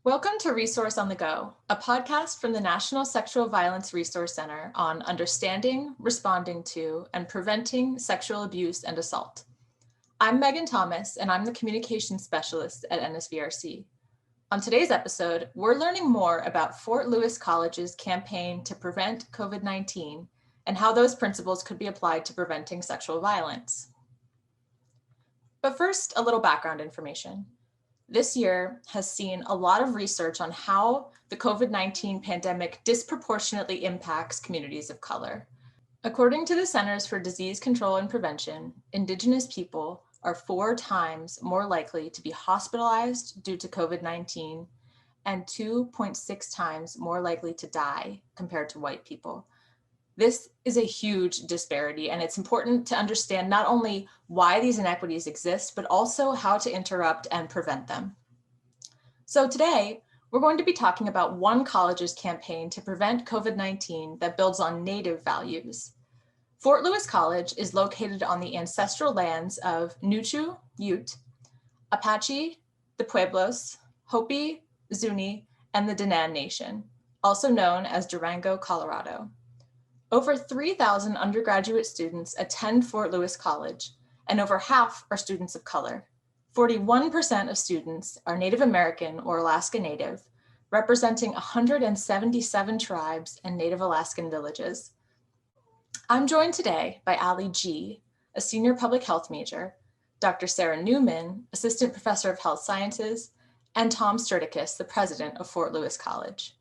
Welcome to Resource on the Go, a podcast from the National Sexual Violence Resource Center on understanding, responding to, and preventing sexual abuse and assault. I'm Megan Thomas, and I'm the Communications Specialist at NSVRC. On today's episode, we're learning more about Fort Lewis College's campaign to prevent COVID-19 and how those principles could be applied to preventing sexual violence. But first, a little background information. This year has seen a lot of research on how the COVID-19 pandemic disproportionately impacts communities of color. According to the Centers for Disease Control and Prevention, Indigenous people are 4 times more likely to be hospitalized due to COVID-19 and 2.6 times more likely to die compared to white people. This is a huge disparity, and it's important to understand not only why these inequities exist, but also how to interrupt and prevent them. So today, we're going to be talking about one college's campaign to prevent COVID-19 that builds on Native values. Fort Lewis College is located on the ancestral lands of Nuchu, Ute, Apache, the Pueblos, Hopi, Zuni, and the Dinan Nation, also known as Durango, Colorado. Over 3,000 undergraduate students attend Fort Lewis College, and over half are students of color. 41% of students are Native American or Alaska Native, representing 177 tribes and Native Alaskan villages. I'm joined today by Ali G., a senior public health major, Dr. Sara Newman, assistant professor of health sciences, and Tom Stritikus, the president of Fort Lewis College.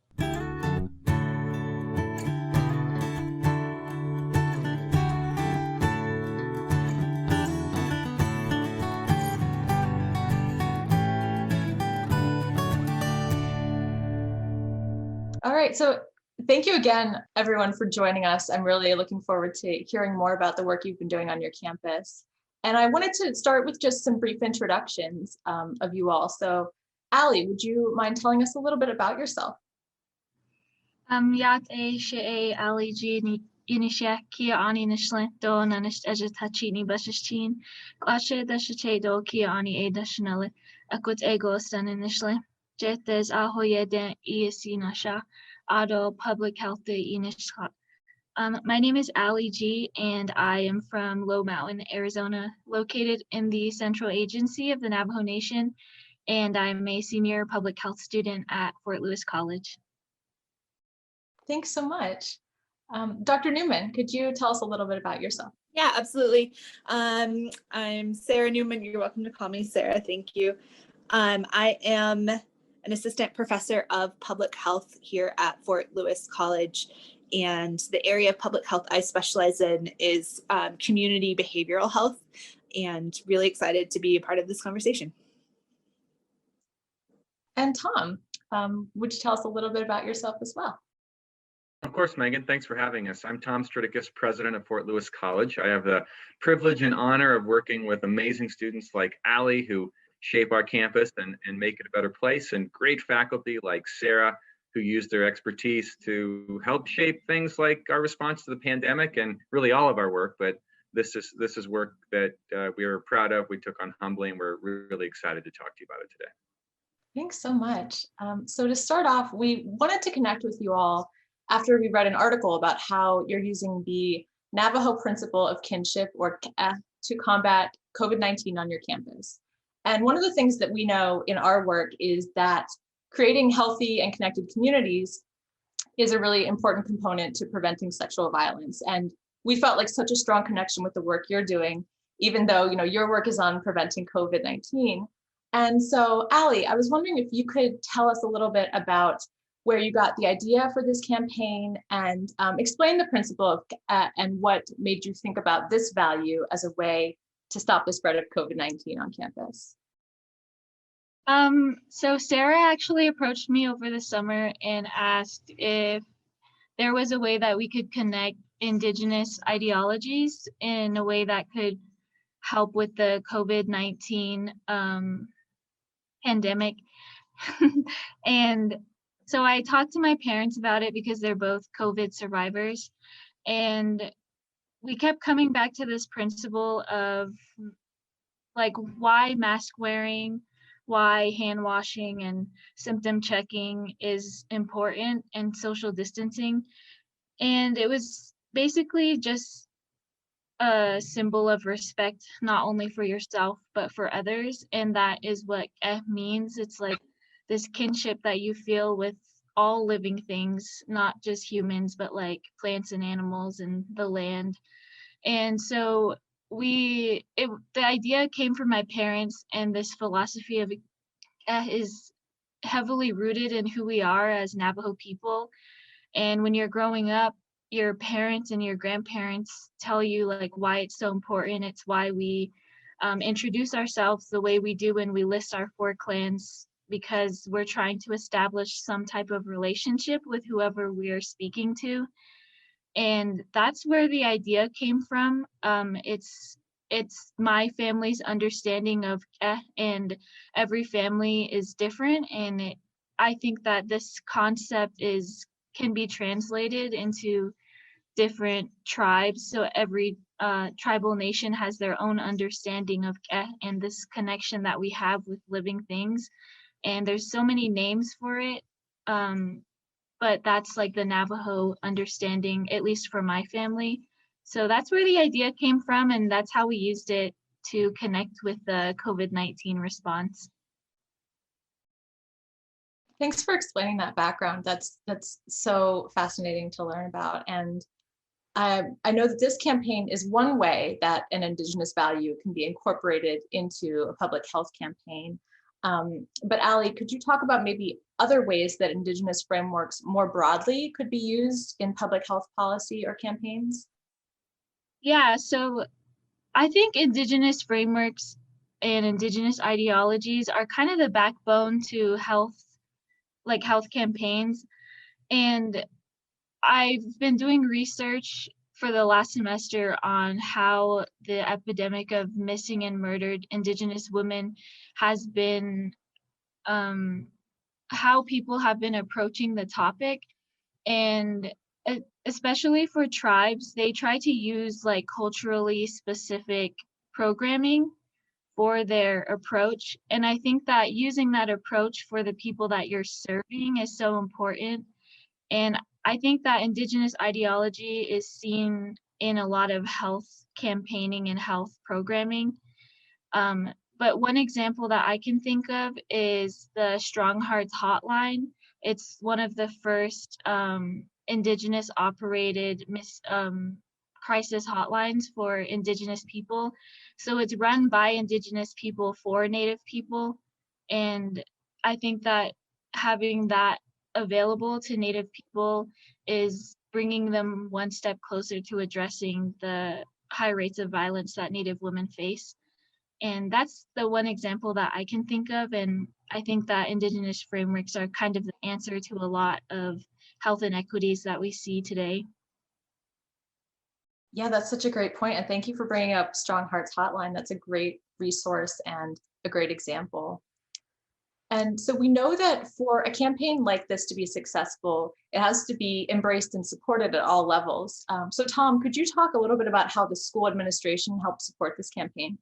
All right, so thank you again, everyone, for joining us. I'm really looking forward to hearing more about the work you've been doing on your campus. And I wanted to start with just some brief introductions of you all. So Ali, would you mind telling us a little bit about yourself? Yat e she Ali G inishia kia ani nishlento nanisht ejetachini bashishtin klashe dashite do kia ani e dashnale akut ego stanishle jetes ahoye de iasinasha ado public health de inishka. My name is Ali G, and I am from Low Mountain, Arizona, located in the Central Agency of the Navajo Nation, and I'm a senior public health student at Fort Lewis College. Thanks so much. Dr. Newman, could you tell us a little bit about yourself? Yeah, absolutely. I'm Sara Newman. You're welcome to call me Sara. Thank you. I am an assistant professor of public health here at Fort Lewis College. And the area of public health I specialize in is community behavioral health, and really excited to be a part of this conversation. And Tom, would you tell us a little bit about yourself as well? Of course, Megan, thanks for having us. I'm Tom Stritikus, president of Fort Lewis College. I have the privilege and honor of working with amazing students like Ali, who shape our campus and make it a better place, and great faculty like Sara, who use their expertise to help shape things like our response to the pandemic and really all of our work. But this is work that we are proud of, we took on humbly, and we're really excited to talk to you about it today. Thanks so much. So to start off, we wanted to connect with you all after we read an article about how you're using the Navajo principle of kinship or to combat COVID-19 on your campus. And one of the things that we know in our work is that creating healthy and connected communities is a really important component to preventing sexual violence. And we felt like such a strong connection with the work you're doing, even though your work is on preventing COVID-19. And so, Ali, I was wondering if you could tell us a little bit about where you got the idea for this campaign and explain the principle of, and what made you think about this value as a way to stop the spread of COVID-19 on campus. So Sara actually approached me over the summer and asked if there was a way that we could connect Indigenous ideologies in a way that could help with the COVID-19 pandemic. And so I talked to my parents about it because they're both COVID survivors. And we kept coming back to this principle of like why mask wearing, why hand washing and symptom checking is important and social distancing. And it was basically just a symbol of respect, not only for yourself, but for others. And that is what means. It's like this kinship that you feel with all living things, not just humans, but like plants and animals and the land. And so the idea came from my parents, and this philosophy of is heavily rooted in who we are as Navajo people. And when you're growing up, your parents and your grandparents tell you like why it's so important. It's why we introduce ourselves the way we do when we list our 4 clans, because we're trying to establish some type of relationship with whoever we are speaking to. And that's where the idea came from. It's my family's understanding of and every family is different, and I think that this concept can be translated into different tribes. So every tribal nation has their own understanding of and this connection that we have with living things. And there's so many names for it. But that's like the Navajo understanding, at least for my family. So that's where the idea came from, and that's how we used it to connect with the COVID-19 response. Thanks for explaining that background. That's so fascinating to learn about. And I know that this campaign is one way that an Indigenous value can be incorporated into a public health campaign. But Ali, could you talk about maybe other ways that Indigenous frameworks more broadly could be used in public health policy or campaigns? Yeah, so I think Indigenous frameworks and Indigenous ideologies are kind of the backbone to health campaigns. And I've been doing research for the last semester on how the epidemic of missing and murdered Indigenous women has been, how people have been approaching the topic. And especially for tribes, they try to use like culturally specific programming for their approach. And I think that using that approach for the people that you're serving is so important. And I think that Indigenous ideology is seen in a lot of health campaigning and health programming. But one example that I can think of is the Strong Hearts Hotline. It's one of the first Indigenous operated crisis hotlines for Indigenous people. So it's run by Indigenous people for Native people. And I think that having that available to Native people is bringing them one step closer to addressing the high rates of violence that Native women face. And that's the one example that I can think of. And I think that Indigenous frameworks are kind of the answer to a lot of health inequities that we see today. Yeah, that's such a great point. And thank you for bringing up Strong Hearts Hotline. That's a great resource and a great example. And so we know that for a campaign like this to be successful, it has to be embraced and supported at all levels. So Tom, could you talk a little bit about how the school administration helped support this campaign?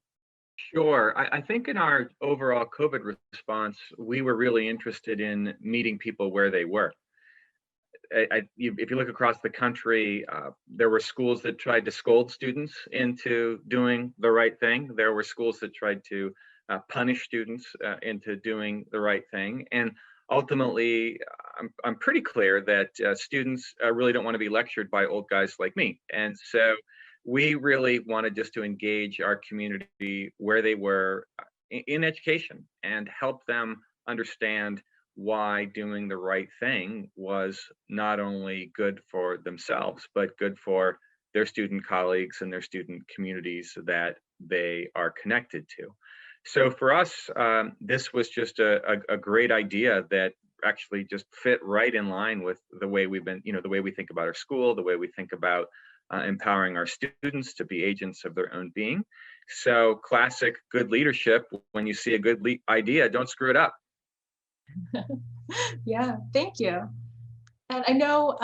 Sure. I think in our overall COVID response, we were really interested in meeting people where they were. If you look across the country, there were schools that tried to scold students into doing the right thing. There were schools that tried to punish students into doing the right thing. And ultimately, I'm pretty clear that students really don't want to be lectured by old guys like me. And so we really wanted just to engage our community where they were in education and help them understand why doing the right thing was not only good for themselves, but good for their student colleagues and their student communities that they are connected to. So for us, this was just a great idea that actually just fit right in line with the way we've been, the way we think about our school, the way we think about empowering our students to be agents of their own being. So classic good leadership, when you see a good idea, don't screw it up. Yeah, thank you. And I know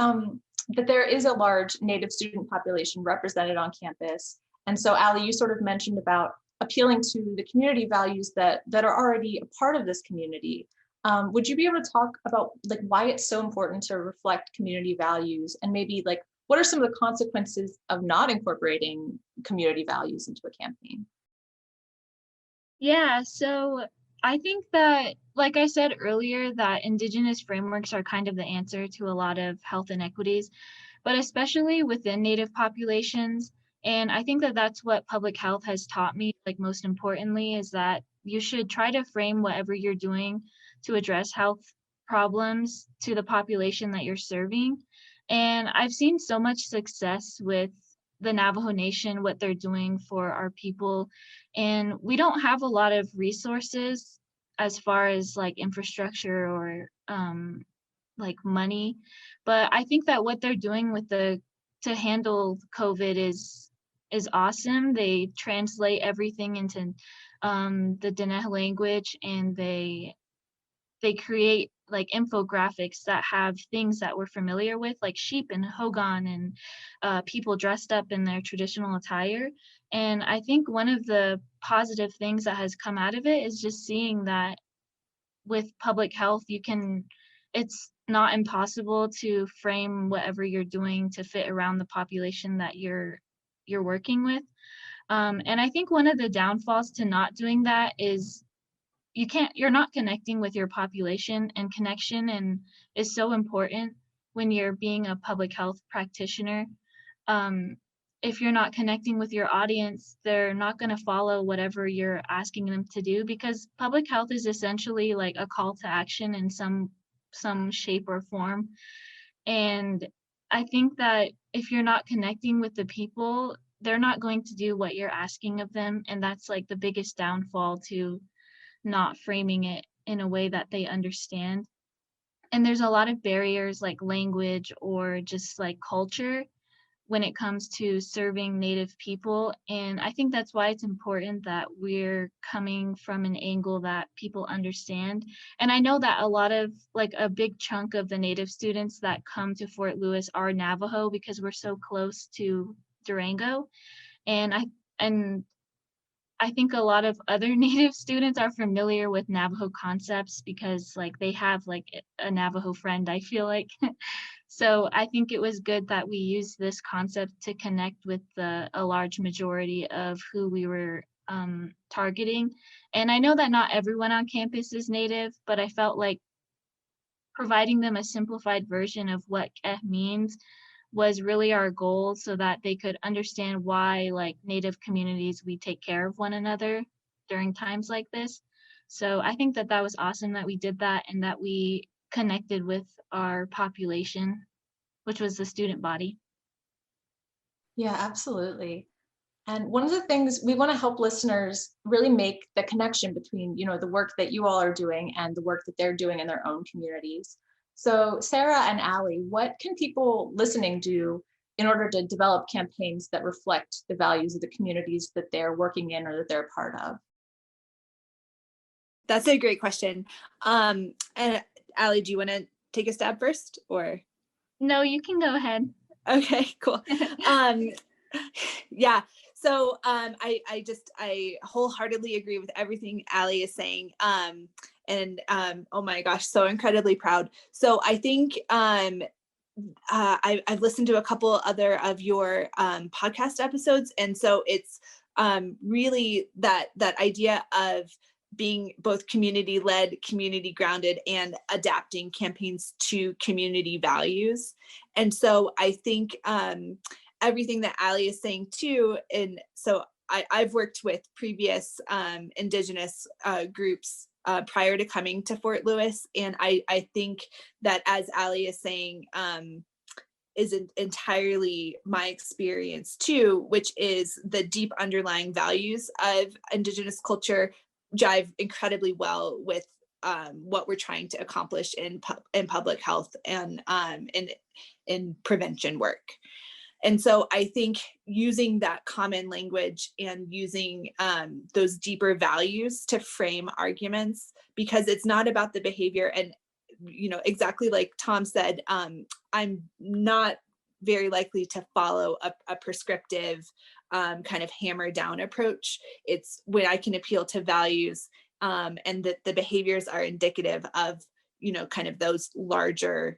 that there is a large Native student population represented on campus. And so Ali, you sort of mentioned about appealing to the community values that are already a part of this community. Would you be able to talk about like why it's so important to reflect community values, and maybe like what are some of the consequences of not incorporating community values into a campaign? Yeah, so I think that, like I said earlier, that Indigenous frameworks are kind of the answer to a lot of health inequities, but especially within Native populations. And I think that that's what public health has taught me, like most importantly, is that you should try to frame whatever you're doing to address health problems to the population that you're serving. And I've seen so much success with the Navajo Nation, what they're doing for our people. And we don't have a lot of resources as far as like infrastructure or like money, but I think that what they're doing with to handle COVID is awesome. They translate everything into the Diné language, and they create like infographics that have things that we're familiar with, like sheep and hogan and people dressed up in their traditional attire. And I think one of the positive things that has come out of it is just seeing that with public health, it's not impossible to frame whatever you're doing to fit around the population that you're working with. And I think one of the downfalls to not doing that is you're not connecting with your population, and connection and is so important when you're being a public health practitioner. If you're not connecting with your audience, they're not going to follow whatever you're asking them to do, because public health is essentially like a call to action in some shape or form. And I think that if you're not connecting with the people, they're not going to do what you're asking of them, and that's like the biggest downfall to not framing it in a way that they understand. And there's a lot of barriers like language or just like culture when it comes to serving Native people. And I think that's why it's important that we're coming from an angle that people understand. And I know that a lot of like a big chunk of the Native students that come to Fort Lewis are Navajo, because we're so close to Durango. And I think a lot of other Native students are familiar with Navajo concepts because like they have like a Navajo friend, I feel like. So I think it was good that we used this concept to connect with a large majority of who we were targeting. And I know that not everyone on campus is Native, but I felt like providing them a simplified version of what means was really our goal, so that they could understand why, like Native communities, we take care of one another during times like this. So I think that was awesome that we did that, and that we connected with our population, which was the student body. Yeah, absolutely. And one of the things we want to help listeners really make the connection between, the work that you all are doing and the work that they're doing in their own communities. So Sara and Allie, what can people listening do in order to develop campaigns that reflect the values of the communities that they're working in or that they're a part of? That's a great question. And Allie, do you want to take a stab first, or? No, you can go ahead. Okay, cool. Yeah. So I wholeheartely agree with everything Allie is saying. Oh my gosh, so incredibly proud. So I think I've listened to a couple other of your podcast episodes, and so it's really that idea of being both community-led, community-grounded, and adapting campaigns to community values. And so I think everything that Allie is saying too, and so I've worked with previous Indigenous groups prior to coming to Fort Lewis, and I think that, as Allie is saying, is entirely my experience too, which is the deep underlying values of Indigenous culture jive incredibly well with what we're trying to accomplish in public health and in prevention work. And so I think using that common language and using those deeper values to frame arguments, because it's not about the behavior. And exactly like Tom said, I'm not very likely to follow a prescriptive kind of hammer down approach. It's when I can appeal to values and that the behaviors are indicative of, kind of those larger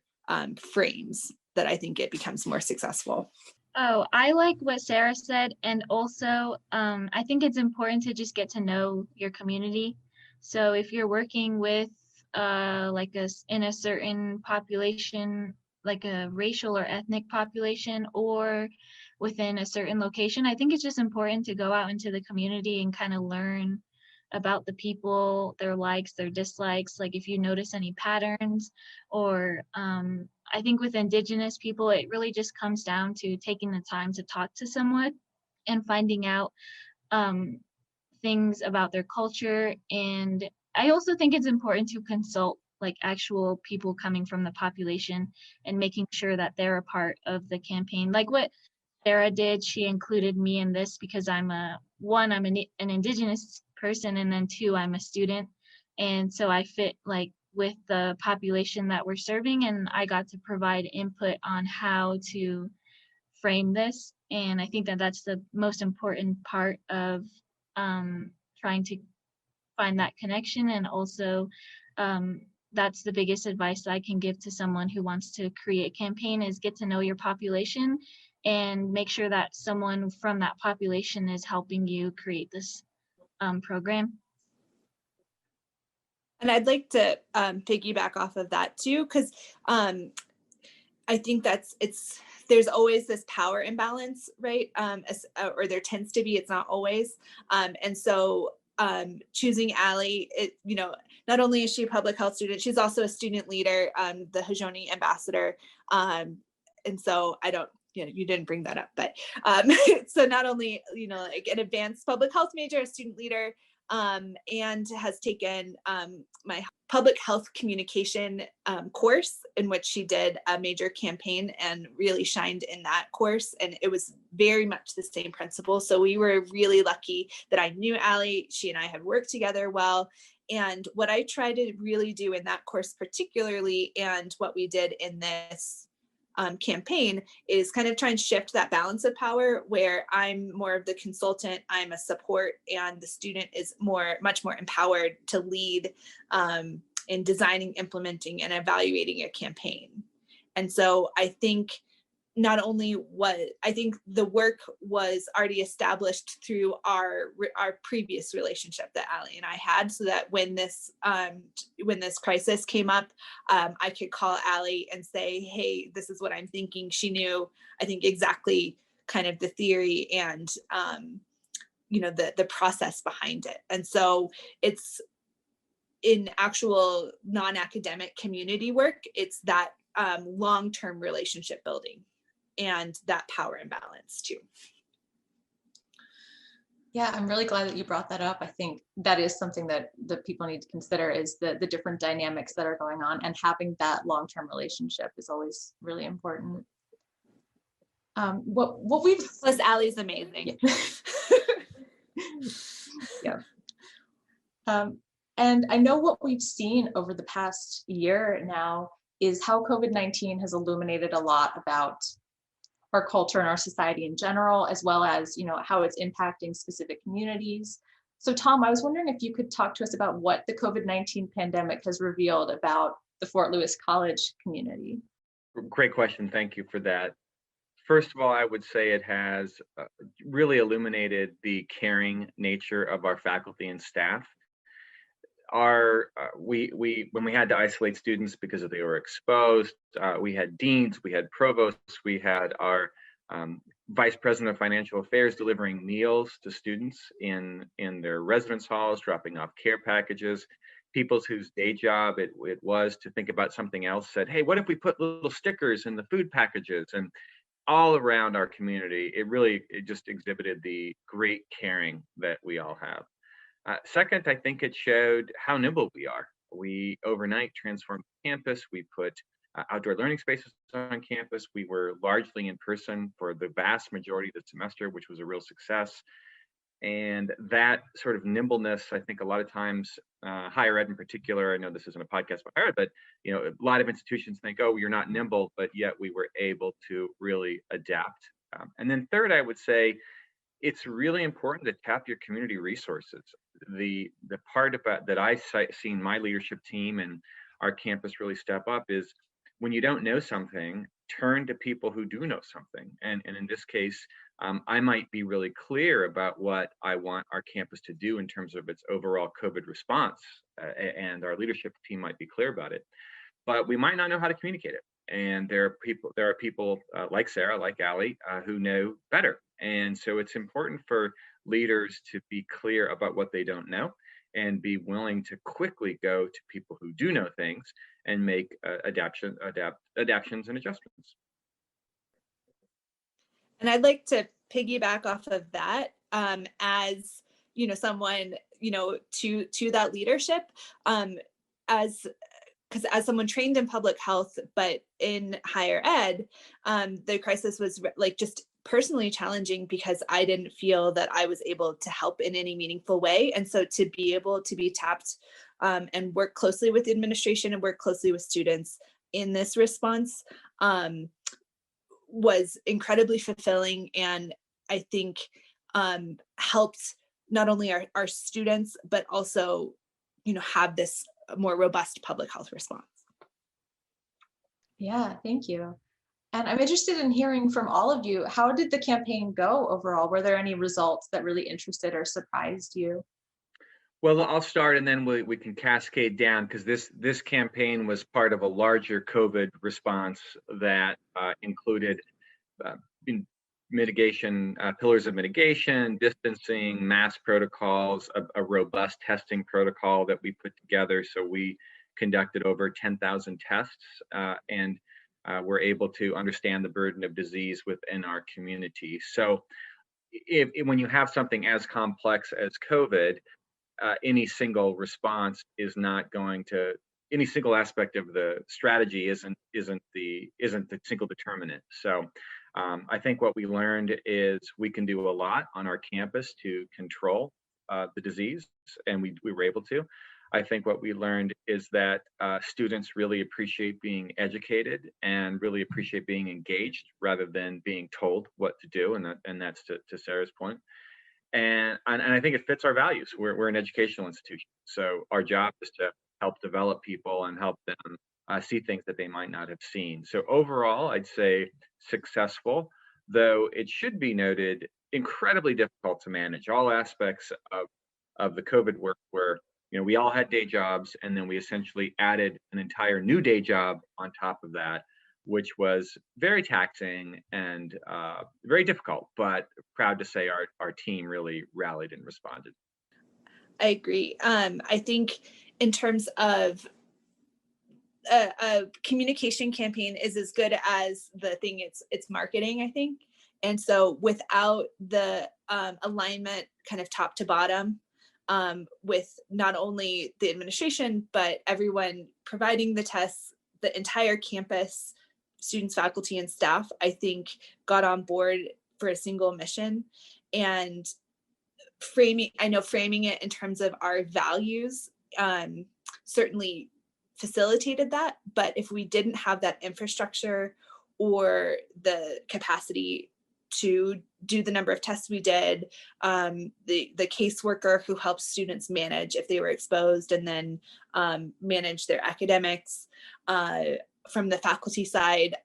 frames, that I think it becomes more successful. Oh, I like what Sara said. And also, I think it's important to just get to know your community. So if you're working with in a certain population, like a racial or ethnic population, or within a certain location, I think it's just important to go out into the community and kind of learn about the people, their likes, their dislikes, like if you notice any patterns, or I think with Indigenous people, it really just comes down to taking the time to talk to someone and finding out things about their culture. And I also think it's important to consult like actual people coming from the population and making sure that they're a part of the campaign. Like what Sara did, she included me in this because I'm an Indigenous person, and then 2, I'm a student. And so I fit like with the population that we're serving, and I got to provide input on how to frame this. And I think that that's the most important part of trying to find that connection. And also that's the biggest advice I can give to someone who wants to create a campaign, is get to know your population and make sure that someone from that population is helping you create this program. And I'd like to piggyback off of that too, because I think there's always this power imbalance, right? Or there tends to be, it's not always. And so choosing Allie, not only is she a public health student, she's also a student leader, the Haudenosaunee ambassador. And so you didn't bring that up, but so not only, like an advanced public health major, a student leader, and has taken my public health communication course, in which she did a major campaign and really shined in that course. And it was very much the same principle. So we were really lucky that I knew Allie. She and I had worked together well. And what I try to really do in that course particularly, and what we did in this campaign, is kind of try and shift that balance of power, where I'm more of the consultant, I'm a support, and the student is much more empowered to lead in designing, implementing, and evaluating a campaign. And so I think the work was already established through our previous relationship that Allie and I had, so that when this crisis came up, I could call Allie and say, hey, this is what I'm thinking. She knew, I think, exactly kind of the theory and the process behind it. And so it's in actual non-academic community work, it's that long-term relationship building and that power imbalance too. Yeah, I'm really glad that you brought that up. I think that is something that people need to consider, is the different dynamics that are going on, and having that long-term relationship is always really important. What we've Plus Allie's amazing. Yeah. And I know what we've seen over the past year now is how COVID-19 has illuminated a lot about our culture and our society in general, as well as, how it's impacting specific communities. So Tom, I was wondering if you could talk to us about what the COVID-19 pandemic has revealed about the Fort Lewis College community. Great question. Thank you for that. First of all, I would say it has really illuminated the caring nature of our faculty and staff. When we had to isolate students because they were exposed, we had deans, we had provosts, we had our vice president of financial affairs delivering meals to students in their residence halls, dropping off care packages. People whose day job it was to think about something else said, hey, what if we put little stickers in the food packages? And all around our community, it just exhibited the great caring that we all have. Second, I think it showed how nimble we are. We overnight transformed campus. We put outdoor learning spaces on campus. We were largely in person for the vast majority of the semester, which was a real success. And that sort of nimbleness, I think a lot of times, higher ed in particular, I know this isn't a podcast about higher ed, but a lot of institutions think, oh, you're not nimble, but yet we were able to really adapt. And then third, I would say, it's really important to tap your community resources. The part about that I seen my leadership team and our campus really step up is when you don't know something, turn to people who do know something. And in this case, I might be really clear about what I want our campus to do in terms of its overall COVID response, and our leadership team might be clear about it, but we might not know how to communicate it. And there are people like Sara, like Allie, who know better. And so it's important for leaders to be clear about what they don't know and be willing to quickly go to people who do know things and make adaptations and adjustments. And I'd like to piggyback off of that, as someone to that leadership, because as someone trained in public health but in higher ed, the crisis was just personally challenging because I didn't feel that I was able to help in any meaningful way. And so to be able to be tapped and work closely with the administration and work closely with students in this response was incredibly fulfilling, and I think helped not only our students, but also, have this more robust public health response. Yeah, thank you. And I'm interested in hearing from all of you, how did the campaign go overall? Were there any results that really interested or surprised you? Well, I'll start and then we can cascade down, because this campaign was part of a larger COVID response that included mitigation, pillars of mitigation, distancing, mask protocols, a robust testing protocol that we put together. So we conducted over 10,000 tests and we're able to understand the burden of disease within our community. So when you have something as complex as COVID, any single response is not going to, any single aspect of the strategy isn't the single determinant. So I think what we learned is we can do a lot on our campus to control the disease, and we were able to. I think what we learned is that students really appreciate being educated and really appreciate being engaged rather than being told what to do, and that's to Sara's point. And I think it fits our values. We're an educational institution, so our job is to help develop people and help them see things that they might not have seen. So overall, I'd say successful, though it should be noted, incredibly difficult to manage. All aspects of the COVID work were, we all had day jobs, and then we essentially added an entire new day job on top of that, which was very taxing and very difficult, but proud to say our team really rallied and responded. I agree. I think in terms of a communication campaign is as good as the thing it's marketing, I think. And so without the alignment kind of top to bottom with not only the administration, but everyone providing the tests, the entire campus, students, faculty, and staff, I think got on board for a single mission. And framing it in terms of our values certainly facilitated that. But if we didn't have that infrastructure or the capacity to do the number of tests we did, the caseworker who helps students manage if they were exposed and then manage their academics, from the faculty side,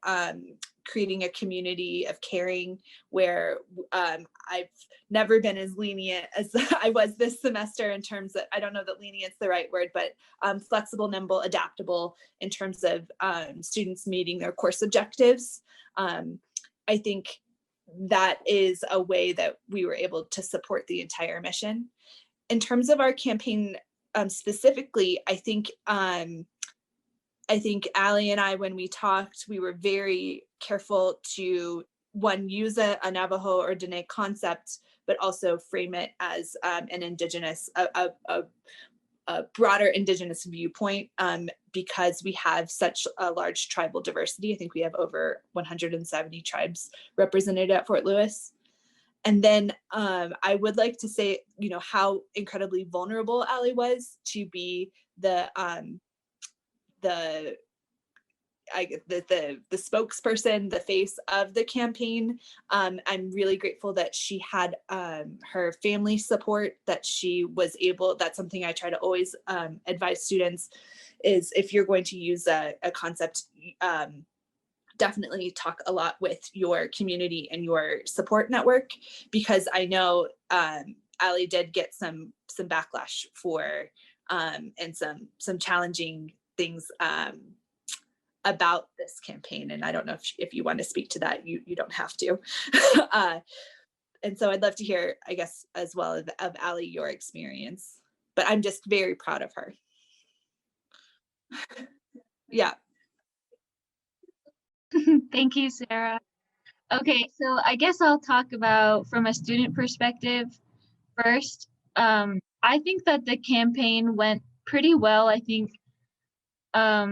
creating a community of caring where I've never been as lenient as I was this semester in terms of, I don't know that lenient's the right word, but flexible, nimble, adaptable in terms of students meeting their course objectives. I think that is a way that we were able to support the entire mission. In terms of our campaign specifically, I think Allie and I, when we talked, we were very careful to, one, use a Navajo or Dene concept, but also frame it as an Indigenous, a broader Indigenous viewpoint, because we have such a large tribal diversity. I think we have over 170 tribes represented at Fort Lewis. And then I would like to say, how incredibly vulnerable Allie was to be the the spokesperson, the face of the campaign. I'm really grateful that she had her family support, that she was able, that's something I try to always advise students, is if you're going to use a concept, definitely talk a lot with your community and your support network, because I know Ali did get some backlash for and some challenging things about this campaign. And I don't know if you want to speak to that, you don't have to. And so I'd love to hear, I guess, as well of Ali, your experience, but I'm just very proud of her. Yeah. Thank you, Sarah. Okay, so I guess I'll talk about from a student perspective first. I think that the campaign went pretty well. I think I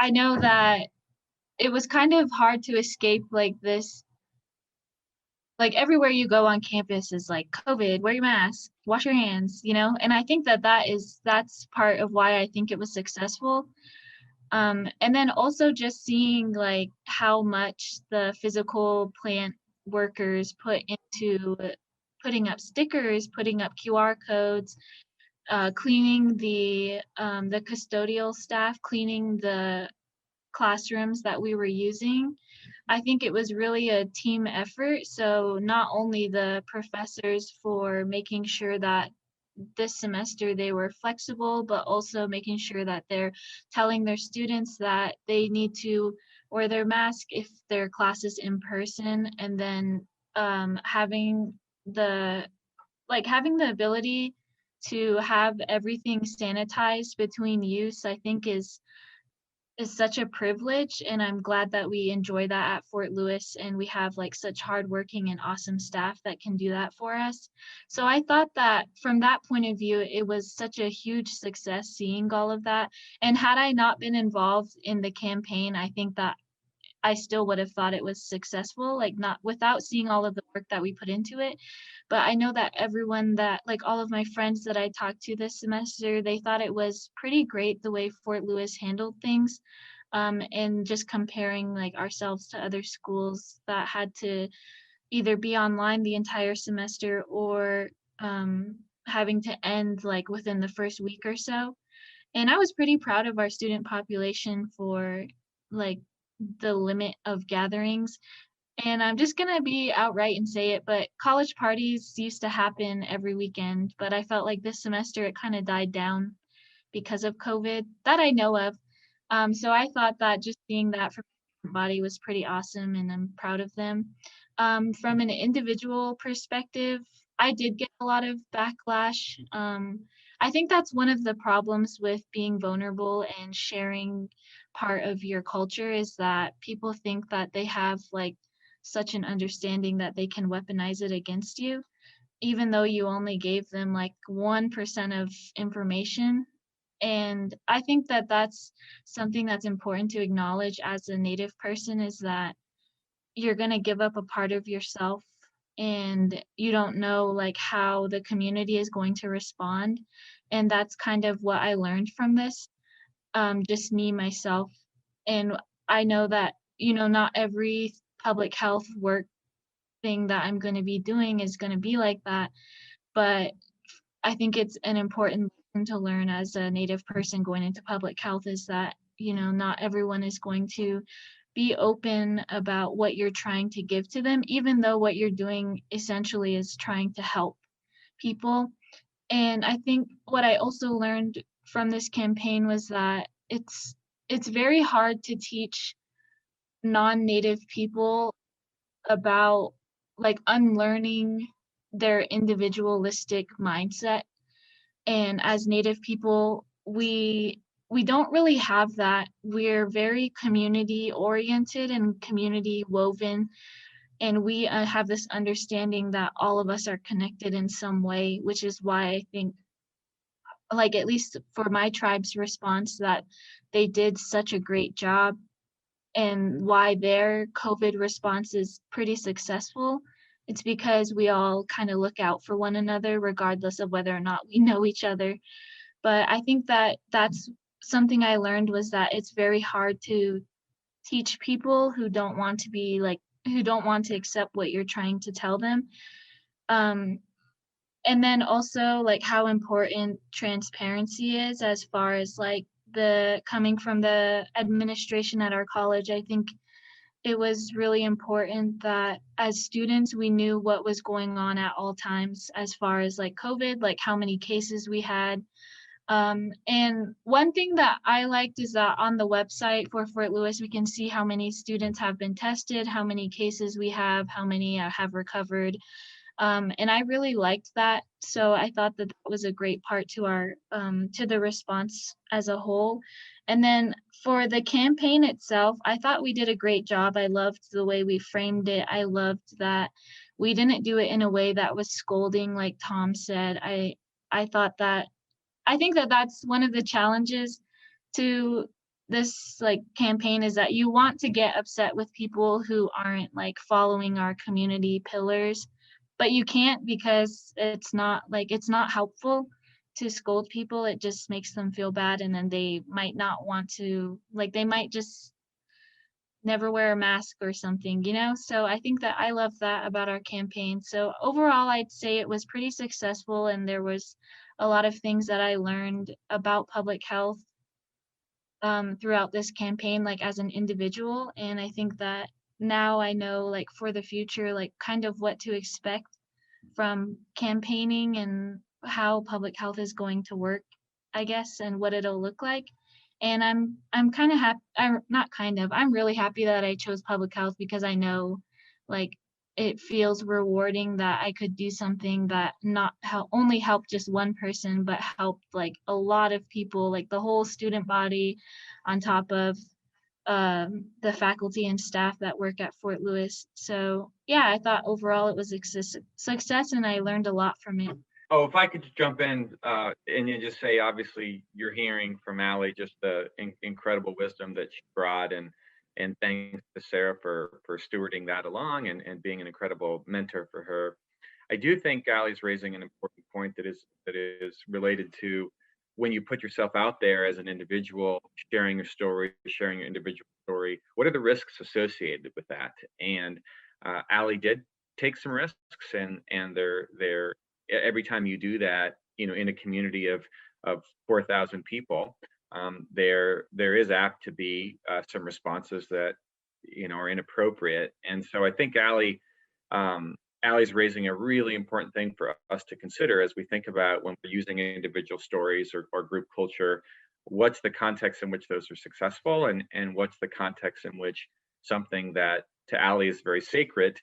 know that it was kind of hard to escape like this, like everywhere you go on campus is like COVID, wear your mask, wash your hands, you know? And I think that that's part of why I think it was successful. And then also just seeing like how much the physical plant workers put into putting up stickers, putting up QR codes, cleaning the custodial staff, cleaning the classrooms that we were using. I think it was really a team effort. So not only the professors for making sure that this semester they were flexible, but also making sure that they're telling their students that they need to wear their mask if their class is in person, and then having the ability to have everything sanitized between use, I think is such a privilege, and I'm glad that we enjoy that at Fort Lewis, and we have like such hardworking and awesome staff that can do that for us. So I thought that from that point of view, it was such a huge success seeing all of that. And had I not been involved in the campaign, I think that I still would have thought it was successful, like not without seeing all of the work that we put into it. But I know that everyone that, like all of my friends that I talked to this semester, they thought it was pretty great the way Fort Lewis handled things. And just comparing like ourselves to other schools that had to either be online the entire semester or having to end like within the first week or so. And I was pretty proud of our student population for like the limit of gatherings. And I'm just gonna be outright and say it, but college parties used to happen every weekend, but I felt like this semester it kind of died down because of COVID that I know of. So I thought that just seeing that from everybody was pretty awesome, and I'm proud of them. From an individual perspective, I did get a lot of backlash. I think that's one of the problems with being vulnerable and sharing part of your culture, is that people think that they have like such an understanding that they can weaponize it against you, even though you only gave them like 1% of information. And I think that that's something that's important to acknowledge as a Native person, is that you're going to give up a part of yourself, and you don't know like how the community is going to respond. And that's kind of what I learned from this, just me, myself. And I know that, you know, not every public health work thing that I'm going to be doing is going to be like that. But I think it's an important lesson to learn as a Native person going into public health, is that, you know, not everyone is going to be open about what you're trying to give to them, even though what you're doing essentially is trying to help people. And I think what I also learned from this campaign was that it's very hard to teach non-Native people about like unlearning their individualistic mindset. And as Native people, we don't really have that. We're very community oriented and community woven, and we have this understanding that all of us are connected in some way, which is why I think, like at least for my tribe's response, that they did such a great job, and why their COVID response is pretty successful. It's because we all kind of look out for one another, regardless of whether or not we know each other. But I think that that's something I learned was that it's very hard to teach people who don't want to who don't want to accept what you're trying to tell them. And then also like how important transparency is as far as like the coming from the administration at our college. I think it was really important that as students, we knew what was going on at all times as far as like COVID, like how many cases we had. And one thing that I liked is that on the website for Fort Lewis, we can see how many students have been tested, how many cases we have, how many have recovered. And I really liked that. So I thought that that was a great part to our to the response as a whole. And then for the campaign itself, I thought we did a great job. I loved the way we framed it. I loved that we didn't do it in a way that was scolding, like Tom said. I thought that I think that that's one of the challenges to this like campaign is that you want to get upset with people who aren't like following our community pillars, but you can't because it's not helpful to scold people. It just makes them feel bad, and then they might not want to, like they might just never wear a mask or something, you know? So I think that I love that about our campaign. So overall, I'd say it was pretty successful, and there was a lot of things that I learned about public health throughout this campaign, like as an individual. And I think that now I know, like for the future, like kind of what to expect from campaigning and how public health is going to work, I guess, and what it'll look like. And I'm kind of happy. I'm really happy that I chose public health because I know, like, it feels rewarding that I could do something that not only help just one person, but help like a lot of people, like the whole student body, on top of the faculty and staff that work at Fort Lewis. So yeah, I thought overall it was a success, and I learned a lot from it. Oh, if I could just jump in and you just say, obviously, you're hearing from Allie just the incredible wisdom that she brought, and thanks to Sara for stewarding that along and being an incredible mentor for her. I do think Allie's raising an important point that is related to when you put yourself out there as an individual, sharing your story, sharing your individual story. What are the risks associated with that? And Allie did take some risks, and they're every time you do that, you know, in a community of 4,000 people, there is apt to be some responses that, you know, are inappropriate. And so I think Allie's raising a really important thing for us to consider as we think about when we're using individual stories or group culture. What's the context in which those are successful, and what's the context in which something that to Allie is very sacred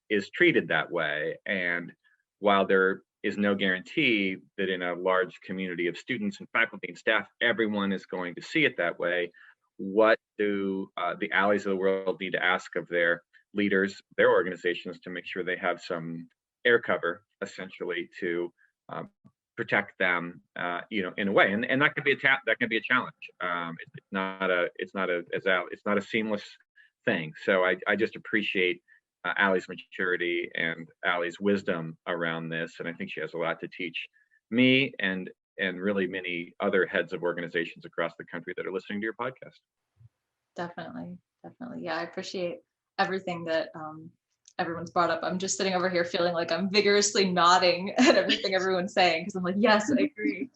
is treated that way? And while there is no guarantee that in a large community of students and faculty and staff, everyone is going to see it that way, what do the Allies of the world need to ask of their leaders, their organizations, to make sure they have some air cover, essentially, to protect them, you know, in a way? And that can be a challenge. It's not a seamless thing. So I just appreciate Allie's maturity and Allie's wisdom around this, and I think she has a lot to teach me and really many other heads of organizations across the country that are listening to your podcast. Definitely. Yeah, I appreciate everything that everyone's brought up. I'm just sitting over here feeling like I'm vigorously nodding at everything everyone's saying, because I'm like, yes, I agree.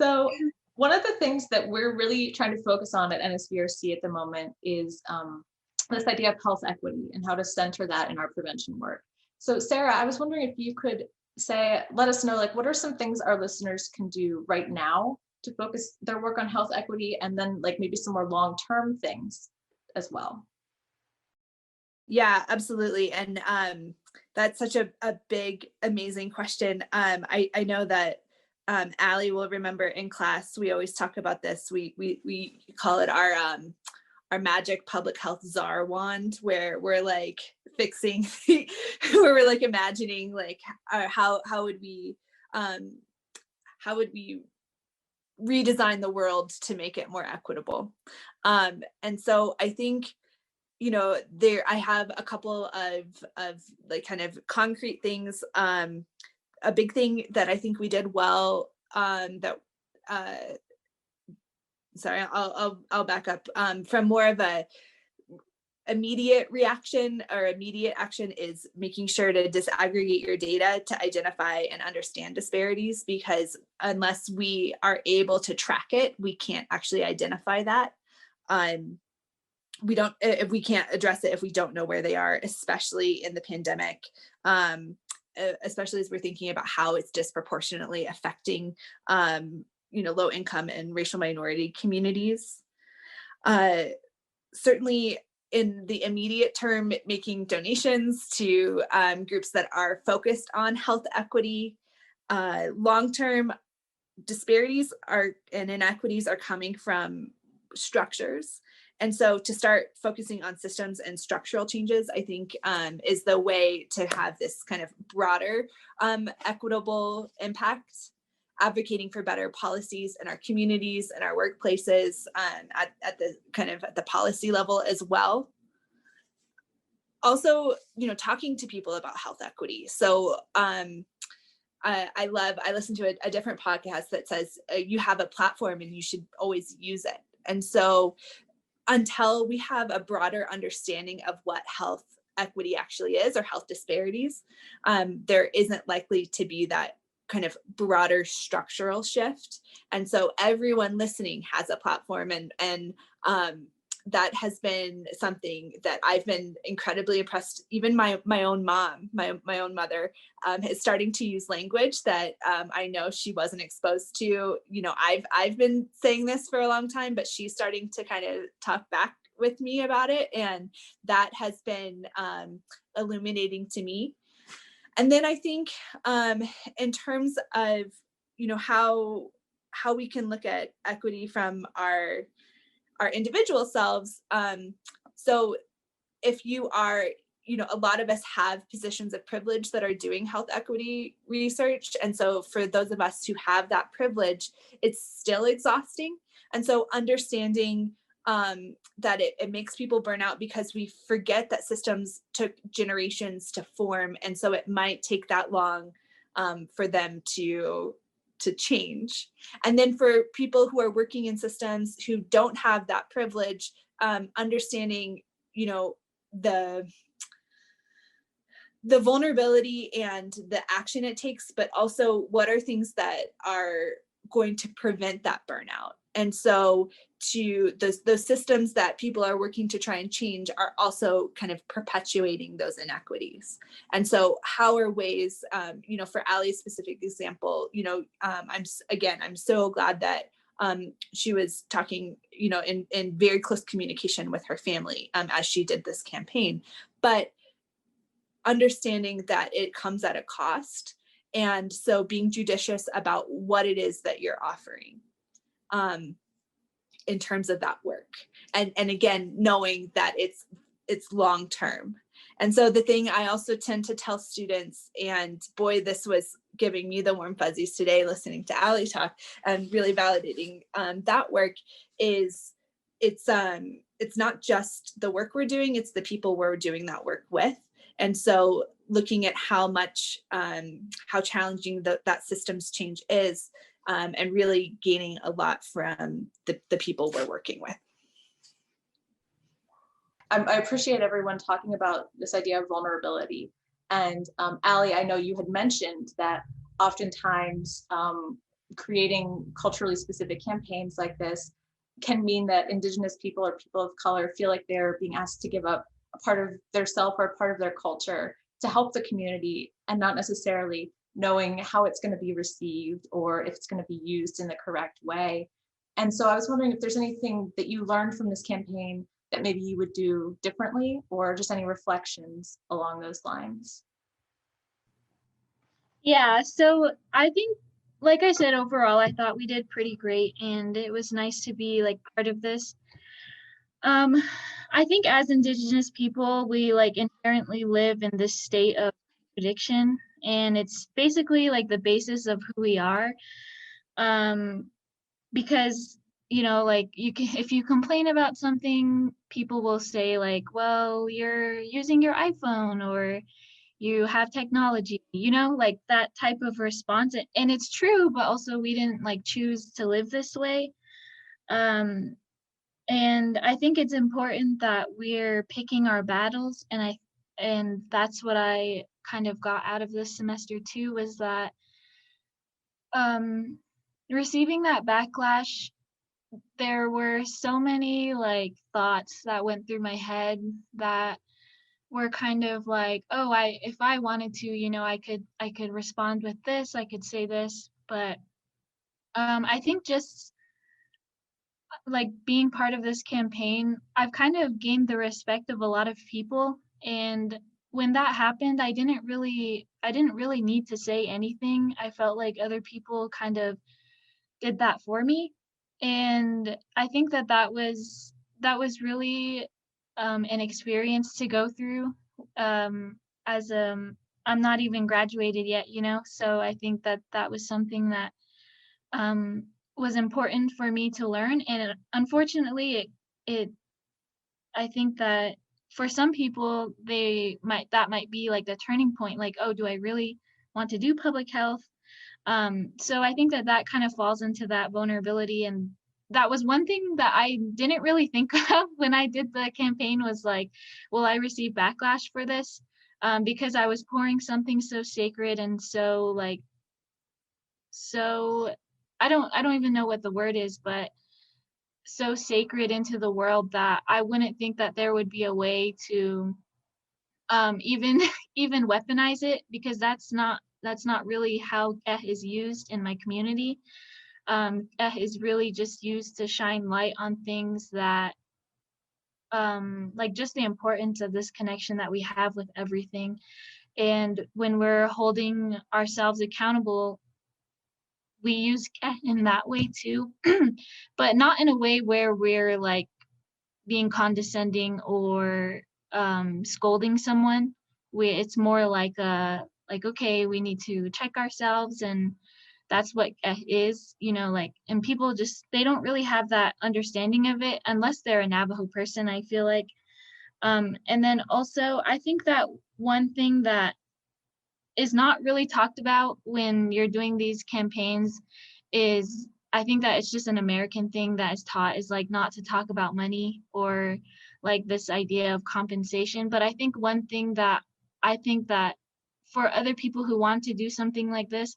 So one of the things that we're really trying to focus on at NSVRC at the moment is this idea of health equity and how to center that in our prevention work. So Sara, I was wondering if you could let us know, like, what are some things our listeners can do right now to focus their work on health equity, and then like maybe some more long-term things as well. Yeah, absolutely. And that's such a big, amazing question. I know that Allie will remember in class, we always talk about this. We call it our magic public health czar wand, where we're like fixing, where we're like imagining like how would we redesign the world to make it more equitable. And so I think, you know, I have a couple of like kind of concrete things. A big thing that I think we did well, that sorry, I'll back up. From more of a immediate reaction or immediate action is making sure to disaggregate your data to identify and understand disparities, because unless we are able to track it, we can't actually identify that. If we can't address it, if we don't know where they are, especially in the pandemic, especially as we're thinking about how it's disproportionately affecting, low income and racial minority communities. Certainly in the immediate term, making donations to groups that are focused on health equity. Long-term disparities and inequities are coming from structures. And so to start focusing on systems and structural changes, I think is the way to have this kind of broader equitable impact, advocating for better policies in our communities and our workplaces at the policy level as well. Also, talking to people about health equity. So I listen to a different podcast that says you have a platform and you should always use it. And so until we have a broader understanding of what health equity actually is, or health disparities, there isn't likely to be that kind of broader structural shift. And so everyone listening has a platform, and that has been something that I've been incredibly impressed. Even my own mom, my own mother, is starting to use language that I know she wasn't exposed to. I've been saying this for a long time, but she's starting to kind of talk back with me about it, and that has been illuminating to me. And then I think in terms of how we can look at equity from our individual selves. So if you are, a lot of us have positions of privilege that are doing health equity research. And so for those of us who have that privilege, it's still exhausting. And so understanding that it makes people burn out because we forget that systems took generations to form. And so it might take that long for them to change. And then for people who are working in systems who don't have that privilege, understanding, the vulnerability and the action it takes, but also what are things that are going to prevent that burnout. And so to those systems that people are working to try and change are also kind of perpetuating those inequities. And so how are ways, for Allie's specific example, I'm so glad that she was talking, in very close communication with her family as she did this campaign, but understanding that it comes at a cost. And so being judicious about what it is that you're offering in terms of that work. And again, knowing that it's long-term. And so the thing I also tend to tell students, and boy, this was giving me the warm fuzzies today, listening to Allie talk and really validating that work, is it's not just the work we're doing, it's the people we're doing that work with. And so looking at how challenging that systems change is, and really gaining a lot from the people we're working with. I appreciate everyone talking about this idea of vulnerability. And Allie, I know you had mentioned that oftentimes creating culturally specific campaigns like this can mean that Indigenous people or people of color feel like they're being asked to give up a part of their self or a part of their culture to help the community, and not necessarily knowing how it's going to be received or if it's going to be used in the correct way. And so I was wondering if there's anything that you learned from this campaign that maybe you would do differently, or just any reflections along those lines. Yeah, so I think, like I said, overall, I thought we did pretty great, and it was nice to be part of this. I think as Indigenous people, we inherently live in this state of contradiction, and it's basically the basis of who we are. Because if you complain about something, people will say well, you're using your iPhone, or you have technology, that type of response. And it's true, but also we didn't choose to live this way. And I think it's important that we're picking our battles, and that's what I kind of got out of this semester too, was that receiving that backlash, there were so many like thoughts that went through my head that were kind of like, oh, if I wanted to, I could respond with this, I could say this, but I think just like being part of this campaign, I've kind of gained the respect of a lot of people. And when that happened, I didn't really need to say anything. I felt like other people kind of did that for me. And I think that was really an experience to go through, as I'm not even graduated yet, so I think that was something that um, was important for me to learn. And unfortunately, it I think that for some people, that might be like the turning point, like, oh, do I really want to do public health? So I think that kind of falls into that vulnerability. And that was one thing that I didn't really think of when I did the campaign, was like, will I receive backlash for this? Because I was pouring something so sacred and so like, so I don't even know what the word is, but so sacred into the world, that I wouldn't think that there would be a way to even even weaponize it, because that's not really how is used in my community. Is really just used to shine light on things that like just the importance of this connection that we have with everything. And when we're holding ourselves accountable, we use in that way too, but not in a way where we're like being condescending or scolding someone. It's more like okay, we need to check ourselves, and that's what is, like, and people just, they don't really have that understanding of it unless they're a Navajo person, I feel like. And then also, I think that one thing that is not really talked about when you're doing these campaigns is, I think that it's just an American thing that is taught, is like not to talk about money or like this idea of compensation. But I think one thing that I think that for other people who want to do something like this,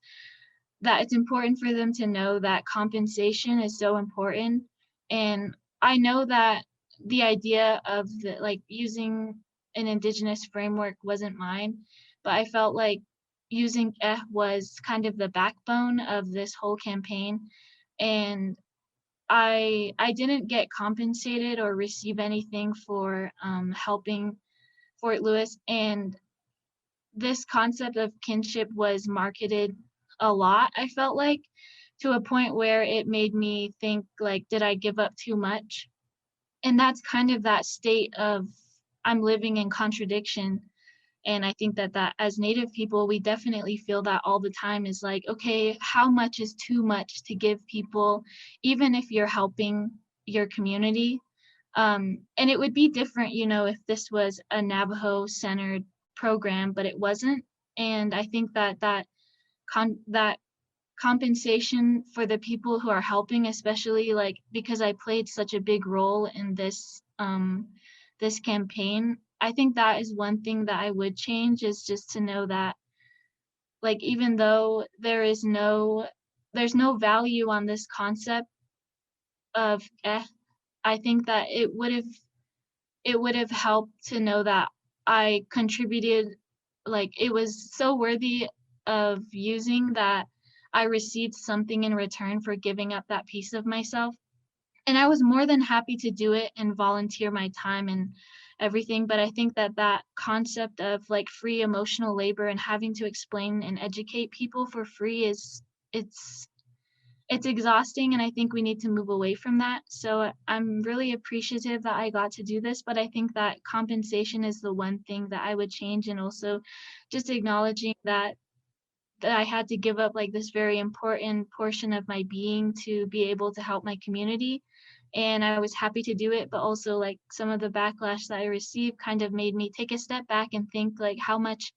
that it's important for them to know that compensation is so important. And I know that the idea of like using an Indigenous framework wasn't mine, but I felt like using was kind of the backbone of this whole campaign. And I didn't get compensated or receive anything for helping Fort Lewis. And this concept of kinship was marketed a lot, I felt like, to a point where it made me think like, did I give up too much? And that's kind of that state of, I'm living in contradiction. And I think that as Native people, we definitely feel that all the time, is like, okay, how much is too much to give people, even if you're helping your community? And it would be different, if this was a Navajo centered program, but it wasn't. And I think that compensation for the people who are helping, especially like because I played such a big role in this campaign, I think that is one thing that I would change, is just to know that, like, even though there's no value on this concept of I think that it would have helped to know that I contributed, like it was so worthy of using, that I received something in return for giving up that piece of myself. And I was more than happy to do it and volunteer my time and everything. But I think that concept of like free emotional labor and having to explain and educate people for free it's exhausting, and I think we need to move away from that. So I'm really appreciative that I got to do this, but I think that compensation is the one thing that I would change. And also just acknowledging that I had to give up like this very important portion of my being to be able to help my community. And I was happy to do it, but also like some of the backlash that I received kind of made me take a step back and think like, how much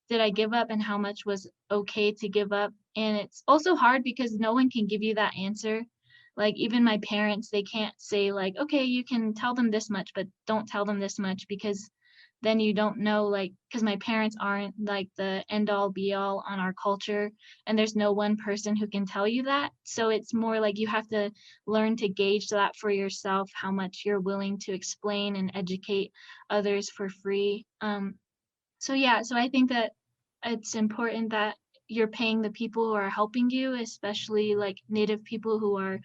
did I give up and how much was okay to give up? And it's also hard because no one can give you that answer. Like even my parents, they can't say like, okay, you can tell them this much, but don't tell them this much, because then you don't know, like, because my parents aren't like the end all be all on our culture, and there's no one person who can tell you that. So it's more like you have to learn to gauge that for yourself, how much you're willing to explain and educate others for free. So yeah, so I think that it's important that you're paying the people who are helping you, especially like Native people who are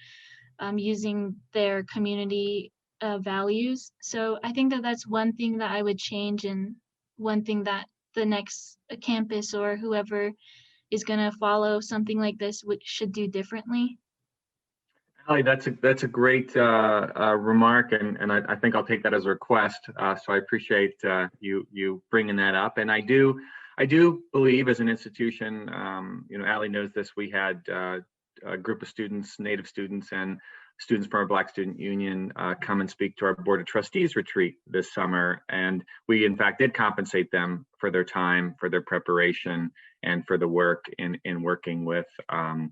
using their community values. So I think that that's one thing that I would change, and one thing that the next campus or whoever is going to follow something like this should do differently. Allie, that's a great remark, and I think I'll take that as a request. So I appreciate you bringing that up. And I do believe, as an institution, Allie knows this. We had a group of students, Native students, and students from our Black Student Union come and speak to our Board of Trustees retreat this summer, and we in fact did compensate them for their time, for their preparation, and for the work in working with our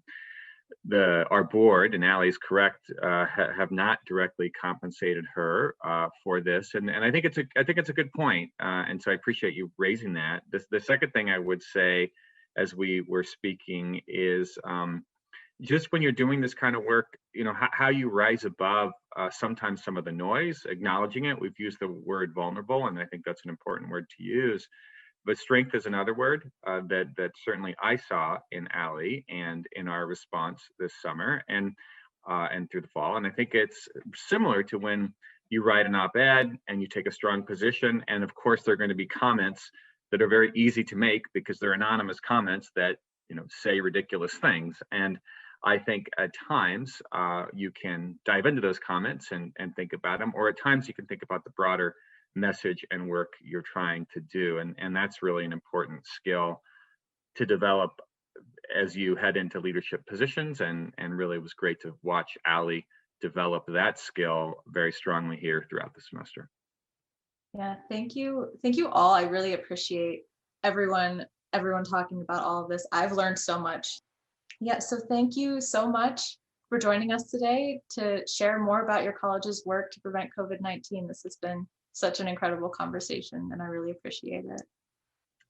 board. And Allie's correct, have not directly compensated her for this, and I think it's a good point, and so I appreciate you raising that. The second thing I would say, as we were speaking, is just when you're doing this kind of work, how you rise above sometimes some of the noise, acknowledging it. We've used the word vulnerable, and I think that's an important word to use. But strength is another word that certainly I saw in Allie and in our response this summer and through the fall. And I think it's similar to when you write an op-ed and you take a strong position. And of course, there are going to be comments that are very easy to make because they're anonymous comments that say ridiculous things. And I think at times you can dive into those comments and think about them, or at times you can think about the broader message and work you're trying to do. And that's really an important skill to develop as you head into leadership positions. And really was great to watch Allie develop that skill very strongly here throughout the semester. Yeah, thank you. Thank you all. I really appreciate everyone talking about all of this. I've learned so much. Yeah, so thank you so much for joining us today to share more about your college's work to prevent COVID-19. This has been such an incredible conversation, and I really appreciate it.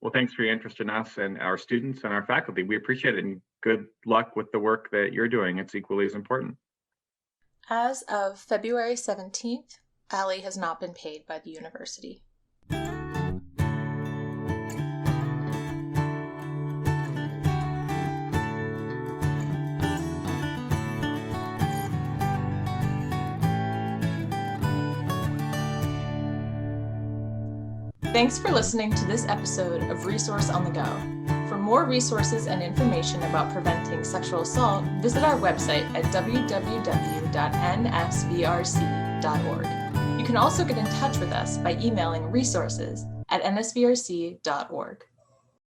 Well, thanks for your interest in us and our students and our faculty. We appreciate it, and good luck with the work that you're doing. It's equally as important. As of February 17th, Allie has not been paid by the university. Thanks for listening to this episode of Resource on the Go. For more resources and information about preventing sexual assault, visit our website at www.nsvrc.org. You can also get in touch with us by emailing resources@nsvrc.org.